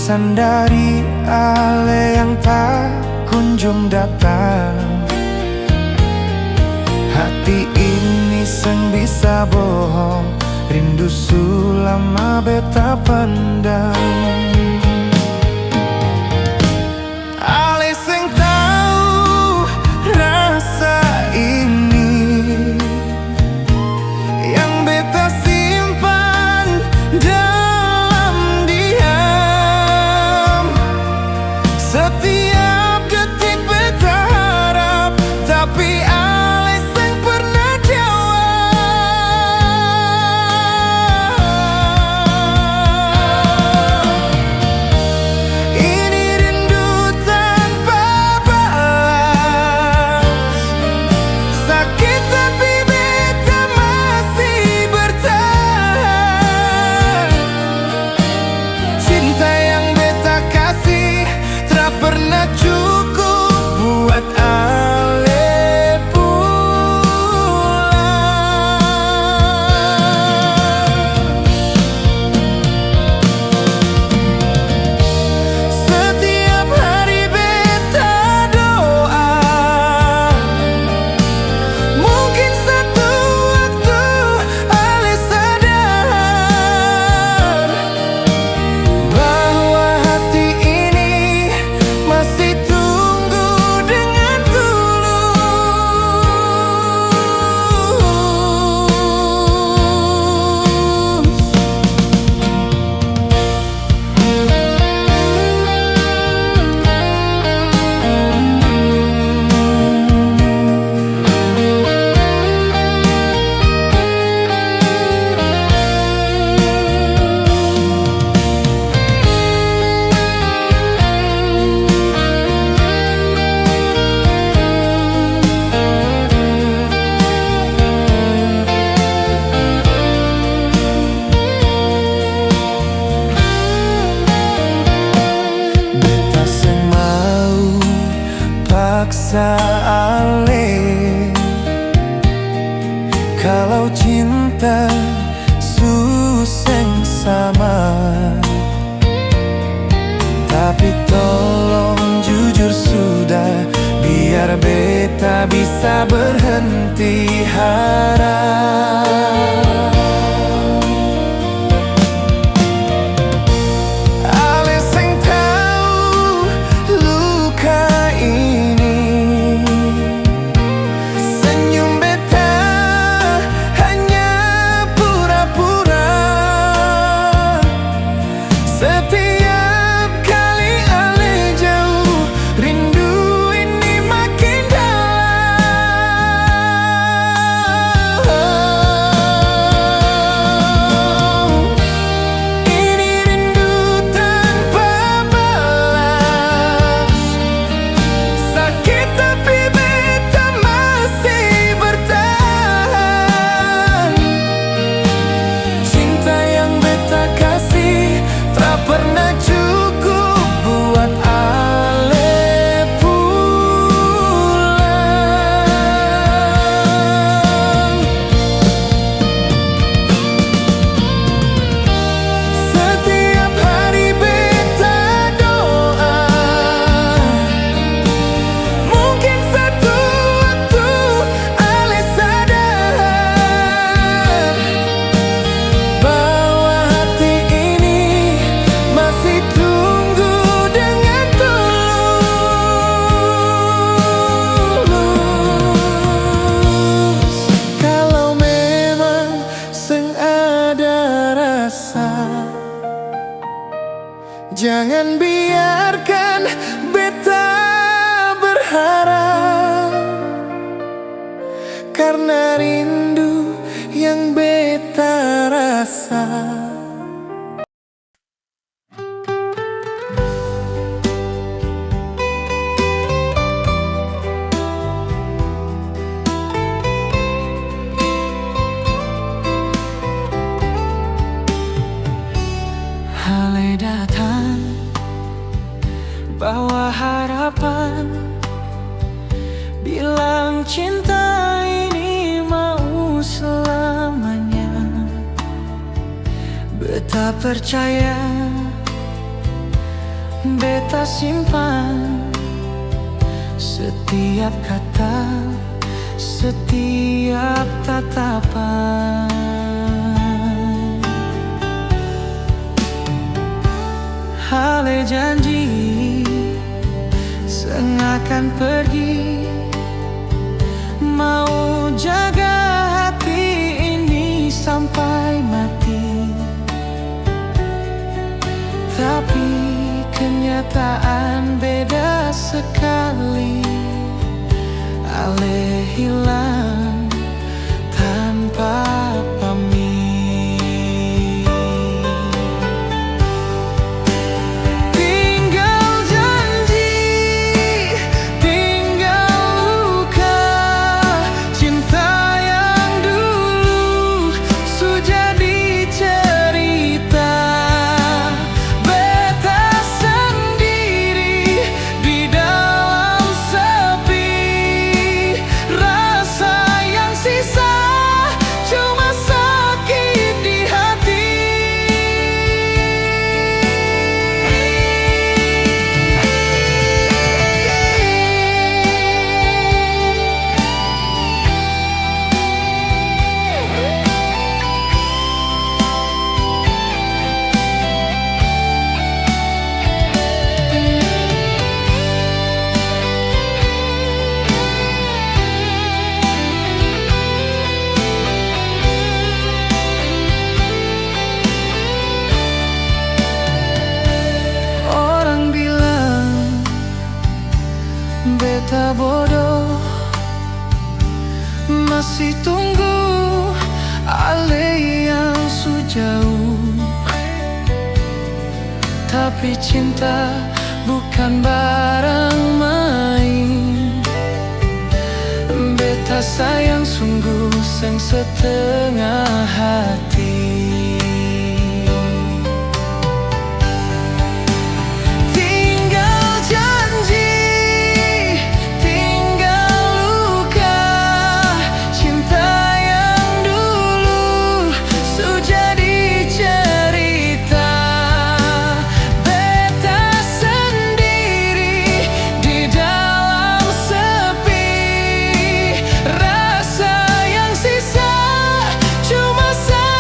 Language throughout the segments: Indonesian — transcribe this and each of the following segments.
sandari ale yang tak kunjung datang. Hati ini seng bisa bohong, rindu sulama beta pendam. Ale seng tahu rasa ini yang beta simpan dalam diam. Setiap detik beta harap, tapi ale seng pernah jawab. Ini rindu tanpa balas, sakit tapi beta masih bertahan. Cinta yang beta kasih tak pernah cukup buat ale pulang. Setiap hari beta doa, mungkin satu waktu ale sadar bahwa hati ini masih tunggu dengan beta seng mau paksa ale. Kalau cinta suseng sama, tapi tolong jujur sudah, biar beta bisa berhenti harap. Ale seng tahu luka ini, senyum beta hanya pura-pura. Setiap kali ale jauh, rindu ini makin dalam. Ini rindu tanpa balas, sakit tapi beta masih bertahan. Cinta yang beta kasih tak pernah cukup buat ale pulang. Setiap hari beta doa, mungkin satu waktu ale sadar bahwa hati ini masih tunggu dengan tulus. Kalau memang seng ada rasa, jangan biarkan beta berharap, karena rindu yang beta rasa. Ale datang bawa harapan, bilang cinta ini mau selamanya. Beta percaya beta simpan setiap kata, setiap tatapan. Hale janji sengakan pergi, mau jaga hati ini sampai mati. Tapi kenyataan beda sekali. Ale hilang tanpa pamit. Tinggal janji, tinggal luka, cinta yang dulu sudah dicerita. Beta sendiri di dalam sepi, rasa yang sisa cuma sakit di hati. Orang bilang beta bodoh, masih tunggu ale yang sejauh. Tapi cinta bukan barang main. Beta sayang sungguh seng setengah hati. Tinggal janji, tinggal luka, cinta yang dulu sudah dicerita. Beta sendiri di dalam sepi, rasa yang sisa cuma sakit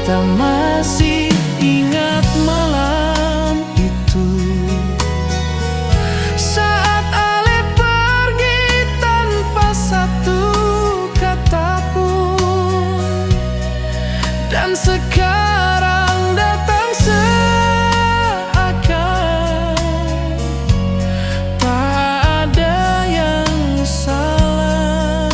beta masih ingat malam itu, saat Ale pergi tanpa satu kata pun, dan sekarang datang seakan tak ada yang salah.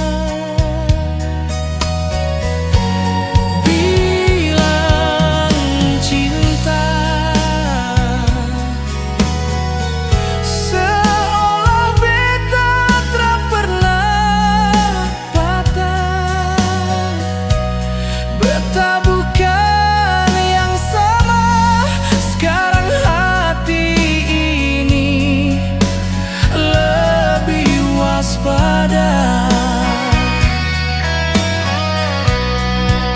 Bilang cinta seolah beta tak pernah patah. Beta bukan yang sama, sekarang hati ini lebih waspada.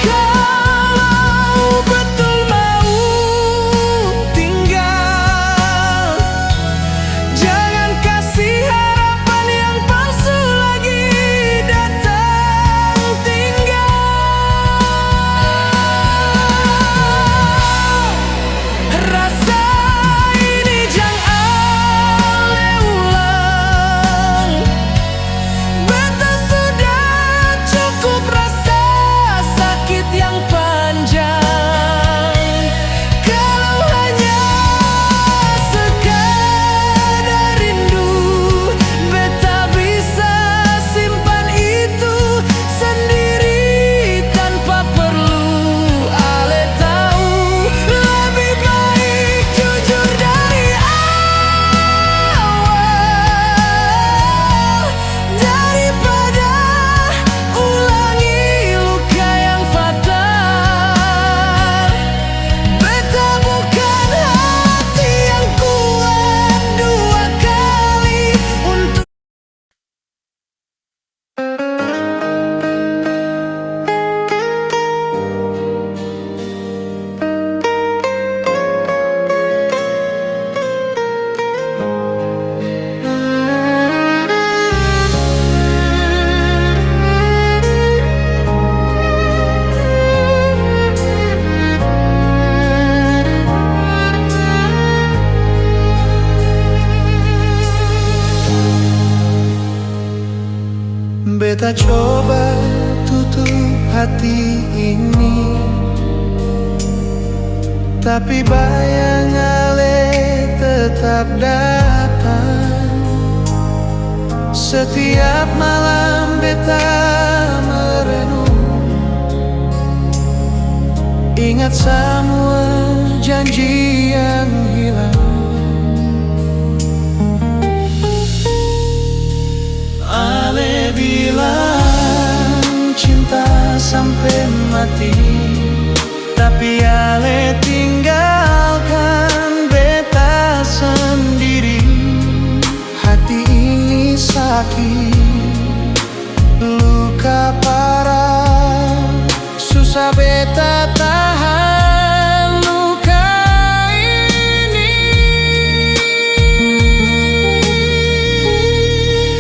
Kalau betul mau tinggal, jangan kasih harapan yang palsu lagi datang tinggal. Rasa ini jangan Ale ulang. Beta sudah cukup rasa sakit yang panjang. Kalau hanya sekadar rindu, beta bisa simpan itu sendiri tanpa perlu Ale tahu. Lebih baik jujur dari awal daripada ulangi luka yang fatal. Beta bukan hati yang kuat dua kali untuk beta coba tutup hati ini, tapi bayang Ale tetap datang. Setiap malam beta merenung, ingat semua janji yang hilang. Ale bilang cinta sampai mati, tapi Ale tinggalkan beta sendiri. Hati ini sakit, luka parah, susah beta tahan luka ini.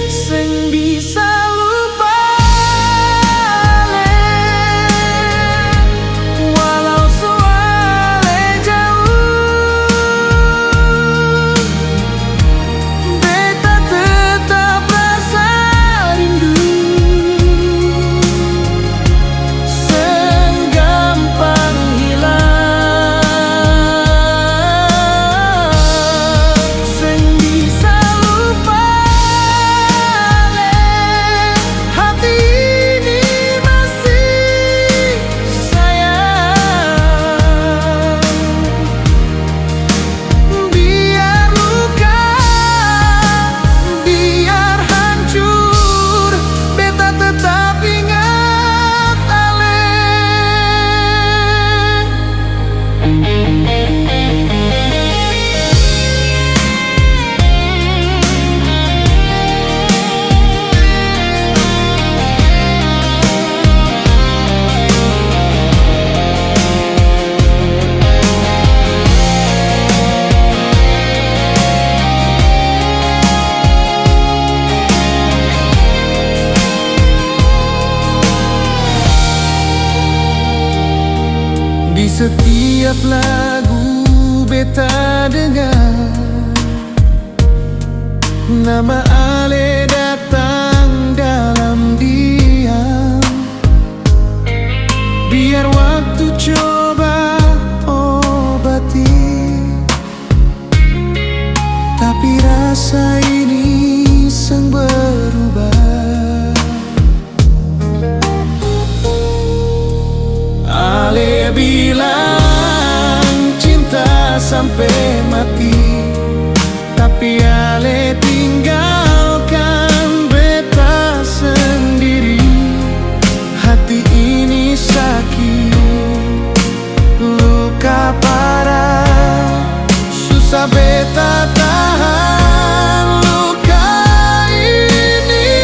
Sing bisa lupa Ale, walau soale jauh. Beta tetap rasa rindu, senggampang setiap lagu beta dengar, nama Ale datang dalam diam. Biar waktu coba obati, tapi rasa ini sang berubah. Ale bilang cinta sampai mati, tapi Ale tinggalkan beta sendiri. Hati ini sakit, luka parah, susah beta tahan luka ini.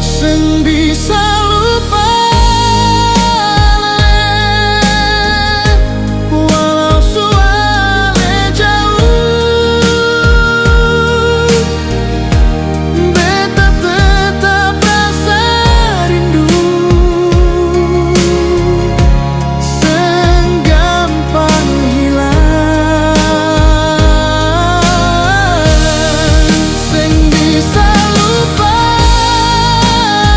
Seng bisa lupa Ale, walau suale jauh. Beta tetap rasa rindu, seng gampang hilang. Seng bisa lupa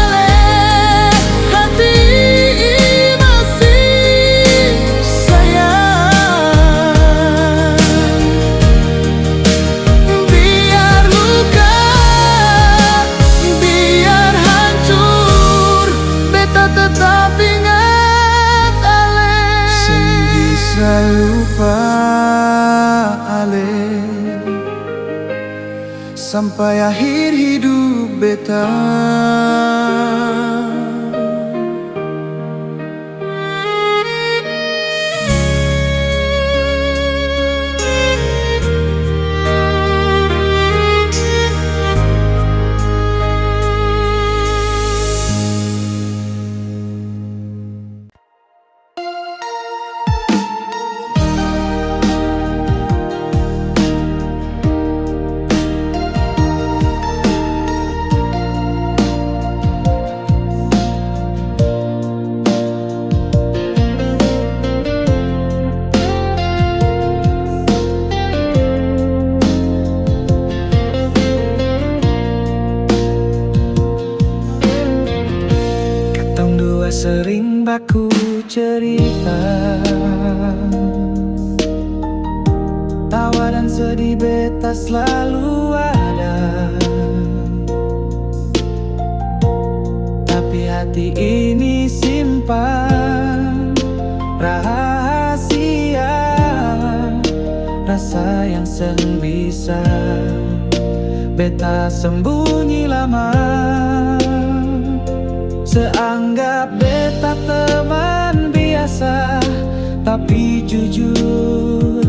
Ale, hati masih sayang. Biar luka, biar hancur, beta tetap ingat Ale. Seng bisa lupa Ale, sampai akhir hidup beta. Katong dua sering baku cerita, tawa dan sedih beta selalu ada. Tapi hati ini simpan rahasia, rasa yang seng bisa beta sembunyi lama. Seanggap beta teman biasa, tapi jujur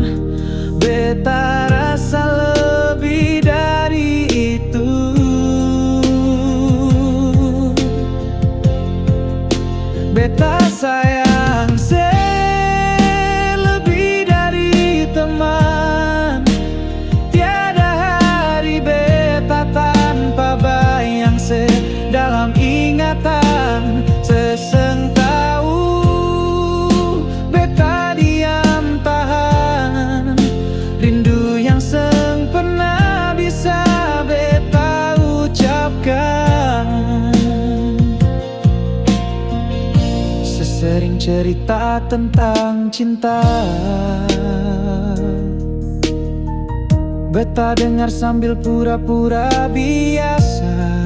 beta rasa lebih dari itu. Beta sayang lebih dari teman. Tiada hari beta tanpa bayang dalam ingatan. Seseng tahu beta diam tahan, rindu yang seng pernah bisa beta ucapkan. Sesering cerita tentang cinta, beta dengar sambil pura-pura biasa.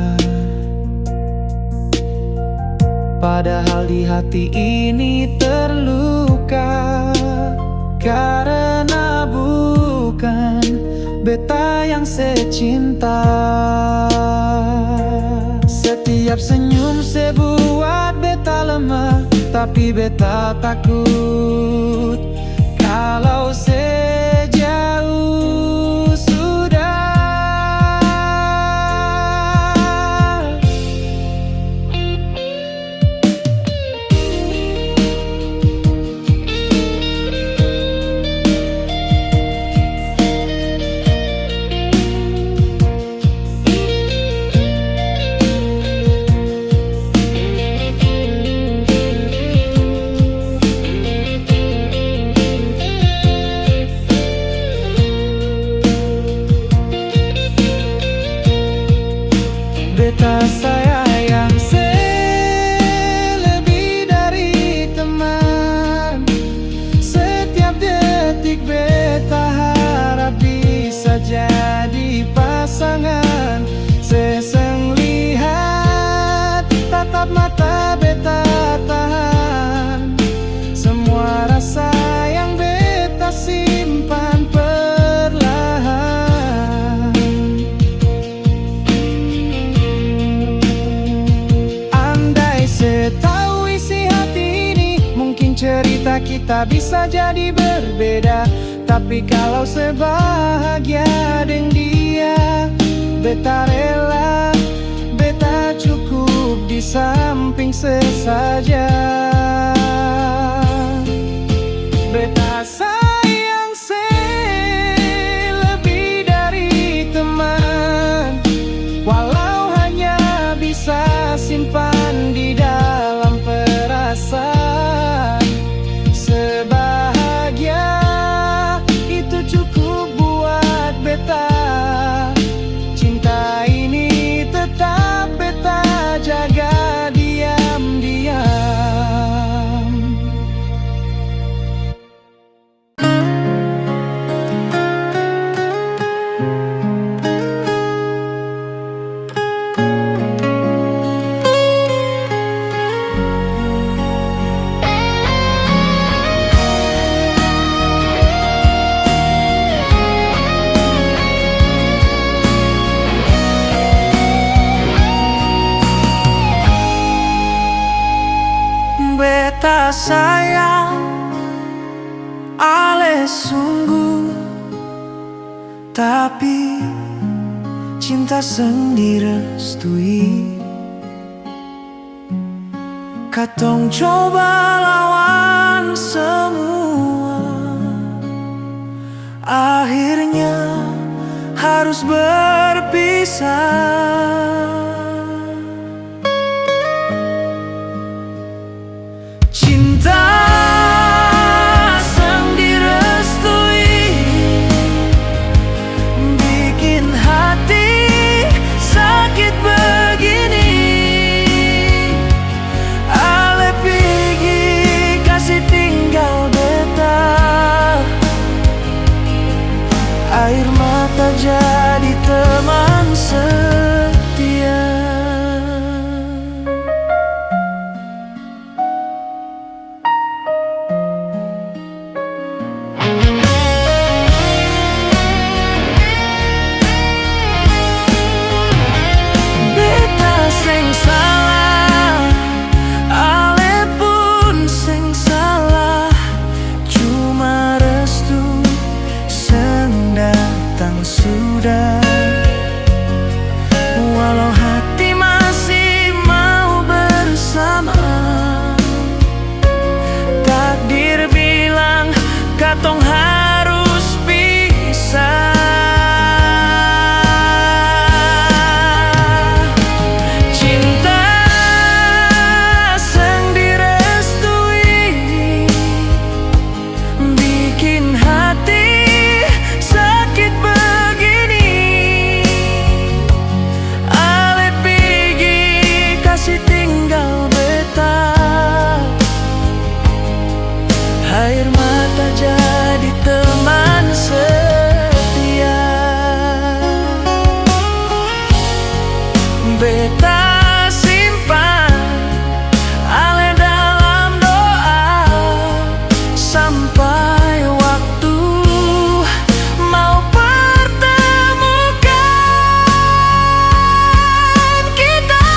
Padahal di hati ini terluka, karena bukan beta yang secinta. Setiap senyum sebuat beta lemah, tapi beta takut kalau sejauh sudah. kita bisa jadi berbeda. Tapi kalau sebahagia dengan dia, beta rela, beta cukup di samping sesaja. Beta sayang se lebih dari teman, walau hanya bisa simpan di dalam perasaan. Sebahagia itu cukup buat beta. Cinta ini tetap beta jaga diam-diam. Beta sayang ale sungguh, tapi cinta seng direstui. Katong coba lawan semua, akhirnya harus berpisah. Cinta sang direstui, bikin hati sakit begini. Ale pigi kasih tinggal beta, air mata jadi teman setia. Sudah, walau hati masih mau bersama, takdir bilang katong harus pisah. Cinta sang direstui, bikin hati sakit begini. Ale pigi kasih tinggal beta, air mata jadi teman setia. Beta simpan ale dalam doa, sampai waktu mau pertemukan kita.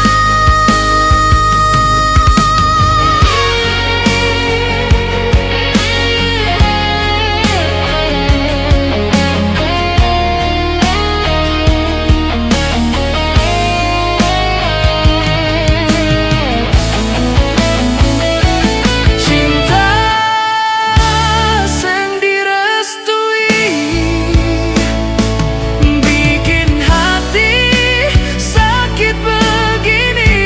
Cinta sang direstui, bikin hati sakit begini.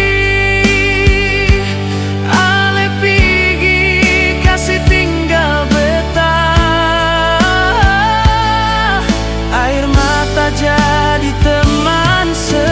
Ale pigi kasih tinggal beta, air mata jadi teman setia.